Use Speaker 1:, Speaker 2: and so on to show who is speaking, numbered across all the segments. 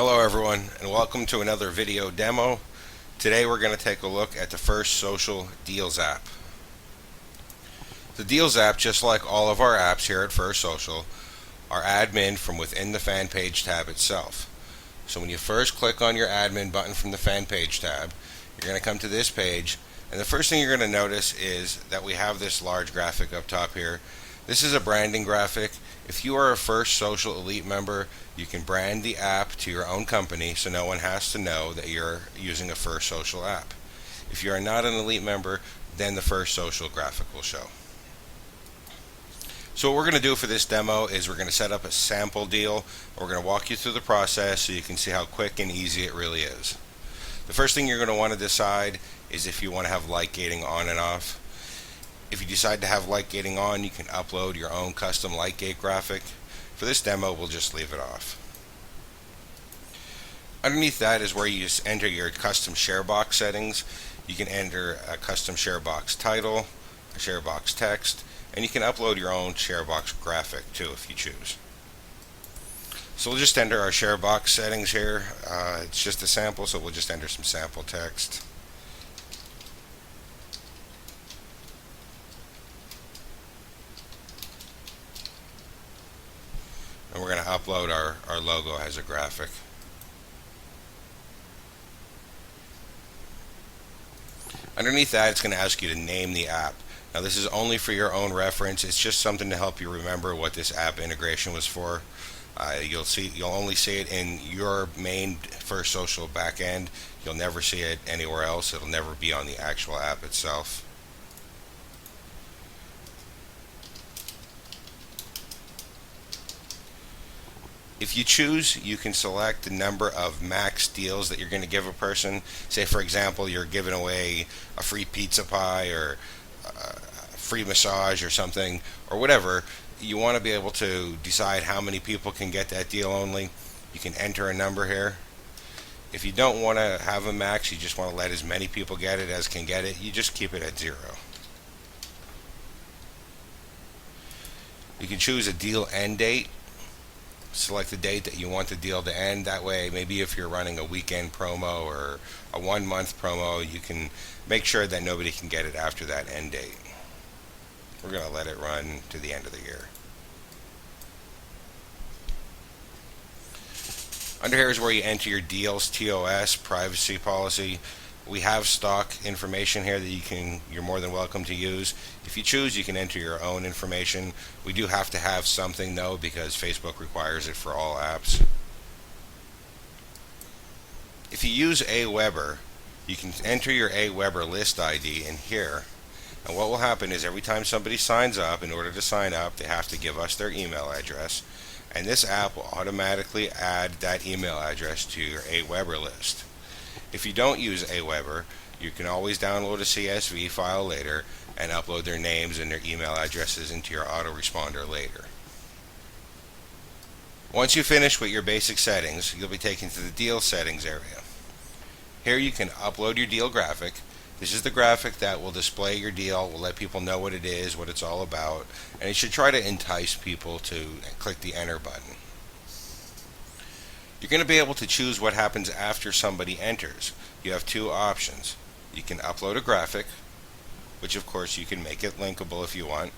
Speaker 1: Hello everyone, and welcome to another video demo. Today we're going to take a look at the First Social Deals app. The Deals app, just like all of our apps here at First Social, are admin from within the fan page tab itself. So when you first click on your admin button from the fan page tab, you're going to come to this page, and the first thing you're going to notice is that we have this large graphic up top here. This is a branding graphic. If you are a First Social Elite member, you can brand the app to your own company so no one has to know that you're using a First Social app. If you are not an Elite member, then the First Social graphic will show. So what we're going to do for this demo is we're going to set up a sample deal. We're going to walk you through the process so you can see how quick and easy it really is. The first thing you're going to want to decide is if you want to have light gating on and off. If you decide to have light gating on, you can upload your own custom light gate graphic. For this demo, we'll just leave it off. Underneath that is where you just enter your custom ShareBox settings. You can enter a custom ShareBox title, a ShareBox text, and you can upload your own ShareBox graphic too if you choose. So we'll just enter our ShareBox settings here. It's just a sample, so we'll just enter some sample text. And we're going to upload our logo as a graphic. Underneath that, it's going to ask you to name the app. Now this is only for your own reference. It's just something to help you remember what this app integration was for. You'll only see it in your main First Social backend. You'll never see it anywhere else. It'll never be on the actual app itself. If you choose, you can select the number of max deals that you're going to give a person. Say, for example, you're giving away a free pizza pie or a free massage or something, or whatever. You want to be able to decide how many people can get that deal only. You can enter a number here. If you don't want to have a max, you just want to let as many people get it as can get it, you just keep it at 0. You can choose a deal end date. Select the date that you want the deal to end. That way, maybe if you're running a weekend promo or a 1-month promo, you can make sure that nobody can get it after that end date. We're going to let it run to the end of the year. Under here is where you enter your deal's TOS privacy policy. We have stock information here that you're more than welcome to use. If you choose, you can enter your own information. We do have to have something though because Facebook requires it for all apps. If you use Aweber, you can enter your Aweber list ID in here. And what will happen is every time somebody signs up, in order to sign up, they have to give us their email address. And this app will automatically add that email address to your Aweber list. If you don't use Aweber, you can always download a CSV file later and upload their names and their email addresses into your autoresponder later. Once you finish with your basic settings, you'll be taken to the deal settings area. Here you can upload your deal graphic. This is the graphic that will display your deal, will let people know what it is, what it's all about, and it should try to entice people to click the enter button. You're going to be able to choose what happens after somebody enters. You have 2 options. You can upload a graphic, which of course you can make it linkable if you want.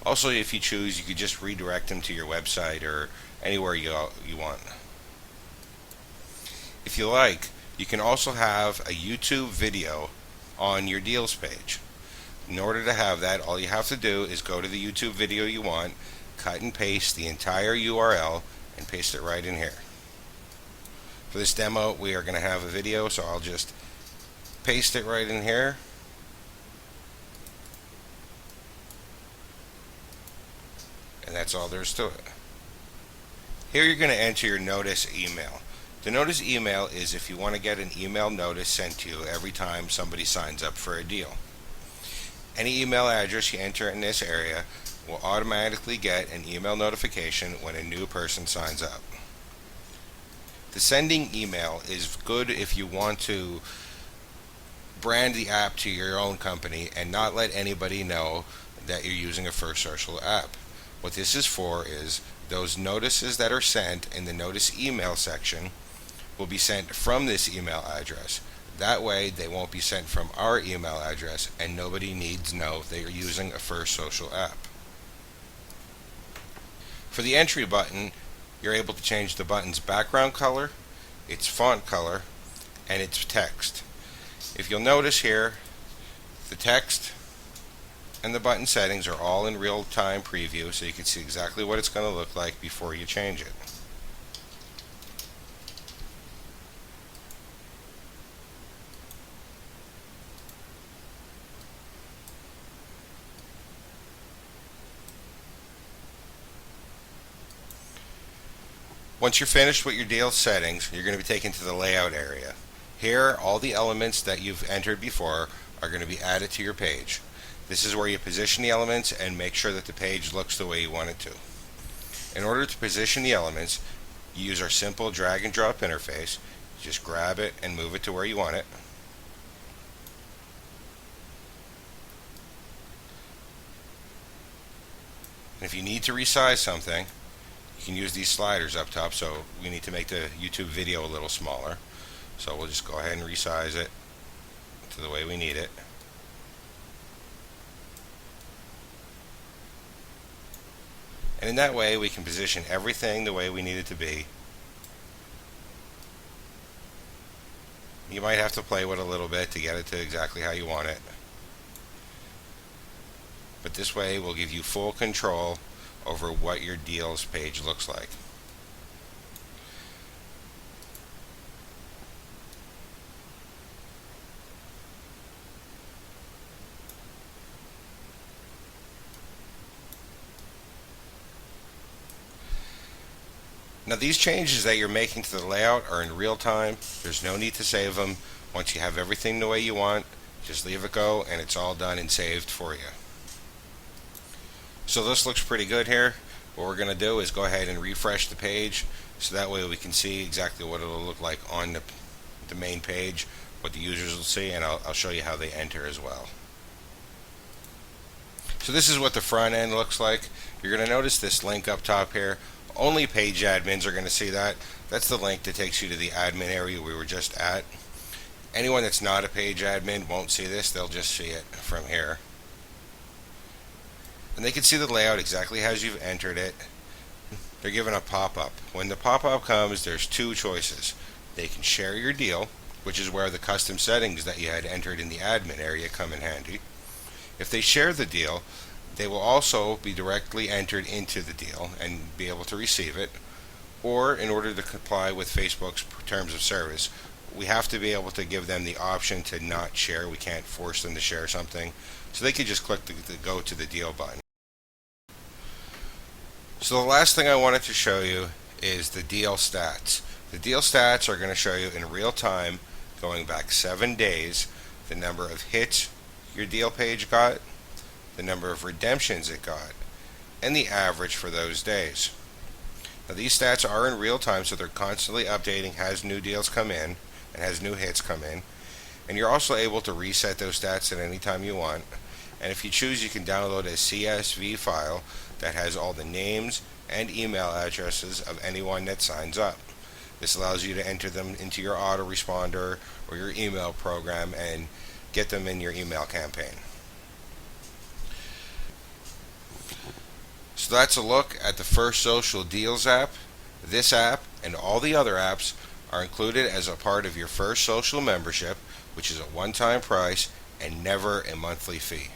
Speaker 1: Also, if you choose, you could just redirect them to your website or anywhere you want. If you like, you can also have a YouTube video on your deals page. In order to have that, all you have to do is go to the YouTube video you want, cut and paste the entire URL, and paste it right in here. For this demo, we are going to have a video, so I'll just paste it right in here. And that's all there is to it. Here you're going to enter your notice email. The notice email is if you want to get an email notice sent to you every time somebody signs up for a deal. Any email address you enter in this area will automatically get an email notification when a new person signs up. The sending email is good if you want to brand the app to your own company and not let anybody know that you're using a First Social app. What this is for is those notices that are sent in the notice email section will be sent from this email address. That way, they won't be sent from our email address, and nobody needs to know they are using a First Social app. For the entry button, you're able to change the button's background color, its font color, and its text. If you'll notice here, the text and the button settings are all in real-time preview, so you can see exactly what it's going to look like before you change it. Once you're finished with your deal settings, you're going to be taken to the layout area. Here, all the elements that you've entered before are going to be added to your page. This is where you position the elements and make sure that the page looks the way you want it to. In order to position the elements, you use our simple drag and drop interface. Just grab it and move it to where you want it. And if you need to resize something, you can use these sliders up top. So we need to make the YouTube video a little smaller. So we'll just go ahead and resize it to the way we need it. And in that way, we can position everything the way we need it to be. You might have to play with it a little bit to get it to exactly how you want it. But this way will give you full control over what your deals page looks like. Now these changes that you're making to the layout are in real time. There's no need to save them. Once you have everything the way you want, just leave it go and it's all done and saved for you. So this looks pretty good here. What we're going to do is go ahead and refresh the page so that way we can see exactly what it'll look like on the main page, what the users will see, and I'll show you how they enter as well. So this is what the front end looks like. You're going to notice this link up top here. Only page admins are going to see that. That's the link that takes you to the admin area we were just at. Anyone that's not a page admin won't see this. They'll just see it from here. And they can see the layout exactly as you've entered it. They're given a pop-up. When the pop-up comes, there's two choices. They can share your deal, which is where the custom settings that you had entered in the admin area come in handy. If they share the deal, they will also be directly entered into the deal and be able to receive it. Or in order to comply with Facebook's terms of service, we have to be able to give them the option to not share. We can't force them to share something. So they could just click the go to the deal button. So the last thing I wanted to show you is the deal stats. The deal stats are going to show you in real time, going back 7 days, the number of hits your deal page got, the number of redemptions it got, and the average for those days. Now these stats are in real time, so they're constantly updating as new deals come in and as new hits come in. And you're also able to reset those stats at any time you want. And if you choose, you can download a CSV file that has all the names and email addresses of anyone that signs up. This allows you to enter them into your autoresponder or your email program and get them in your email campaign. So that's a look at the First Social Deals app. This app and all the other apps are included as a part of your First Social membership, which is a one-time price and never a monthly fee.